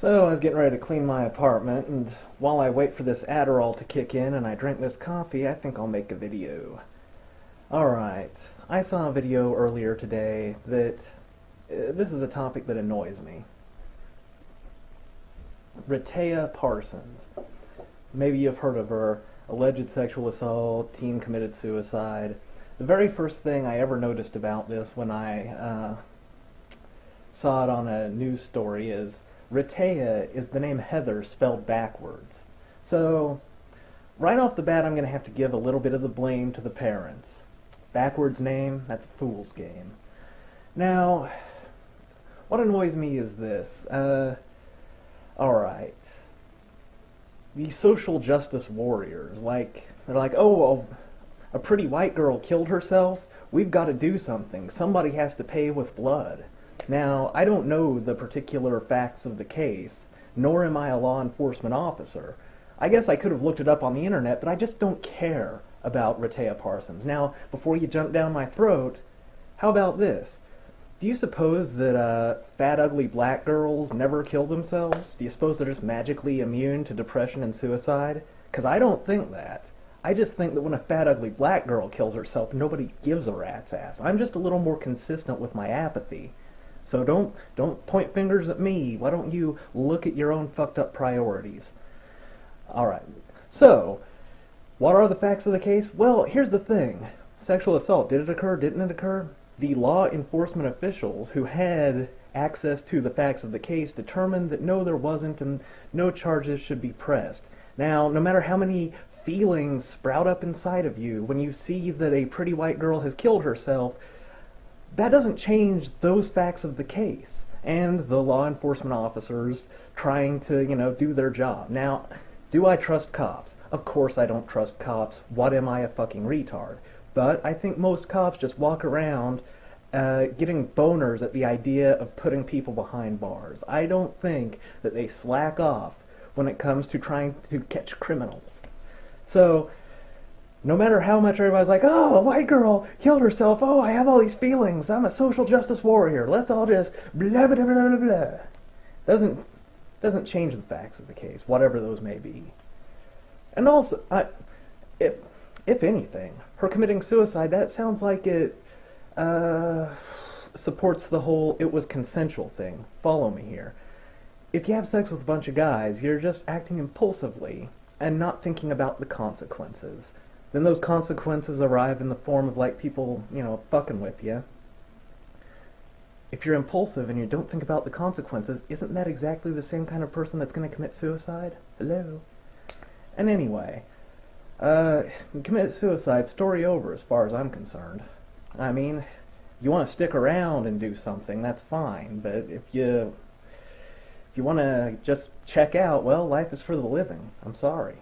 So I was getting ready to clean my apartment, and while I wait for this Adderall to kick in and I drink this coffee, I think I'll make a video. Alright, I saw a video earlier today that this is a topic that annoys me. Rehtaeh Parsons. Maybe you've heard of her. Alleged sexual assault, teen committed suicide. The very first thing I ever noticed about this when I saw it on a news story is Rehtaeh is the name Heather spelled backwards. So, right off the bat, I'm going to have to give a little bit of the blame to the parents. Backwards name, that's a fool's game. Now, what annoys me is this. Alright. These social justice warriors, they're like, oh, well, a pretty white girl killed herself, we've got to do something. Somebody has to pay with blood. Now, I don't know the particular facts of the case, nor am I a law enforcement officer. I guess I could have looked it up on the internet, but I just don't care about Rehtaeh Parsons. Now, before you jump down my throat, how about this? Do you suppose that fat, ugly black girls never kill themselves? Do you suppose they're just magically immune to depression and suicide? Because I don't think that. I just think that when a fat, ugly black girl kills herself, nobody gives a rat's ass. I'm just a little more consistent with my apathy. So don't point fingers at me. Why don't you look at your own fucked up priorities? Alright, so, what are the facts of the case? Well, here's the thing. Sexual assault, did it occur, didn't it occur? The law enforcement officials who had access to the facts of the case determined that no, there wasn't, and no charges should be pressed. Now, no matter how many feelings sprout up inside of you when you see that a pretty white girl has killed herself, that doesn't change those facts of the case and the law enforcement officers trying to, do their job. Now, do I trust cops? Of course I don't trust cops. What am I, a fucking retard? But I think most cops just walk around getting boners at the idea of putting people behind bars. I don't think that they slack off when it comes to trying to catch criminals. So, no matter how much everybody's like, oh, a white girl killed herself, oh, I have all these feelings, I'm a social justice warrior, let's all just blah, blah, blah, blah, blah. Doesn't change the facts of the case, whatever those may be. And also, if anything, her committing suicide, that sounds like it supports the whole it was consensual thing. Follow me here. If you have sex with a bunch of guys, you're just acting impulsively and not thinking about the consequences. Then those consequences arrive in the form of people, fucking with you. If you're impulsive and you don't think about the consequences, isn't that exactly the same kind of person that's going to commit suicide? Hello? And anyway, commit suicide, story over as far as I'm concerned. I mean, you want to stick around and do something, that's fine, but if you want to just check out, well, life is for the living. I'm sorry.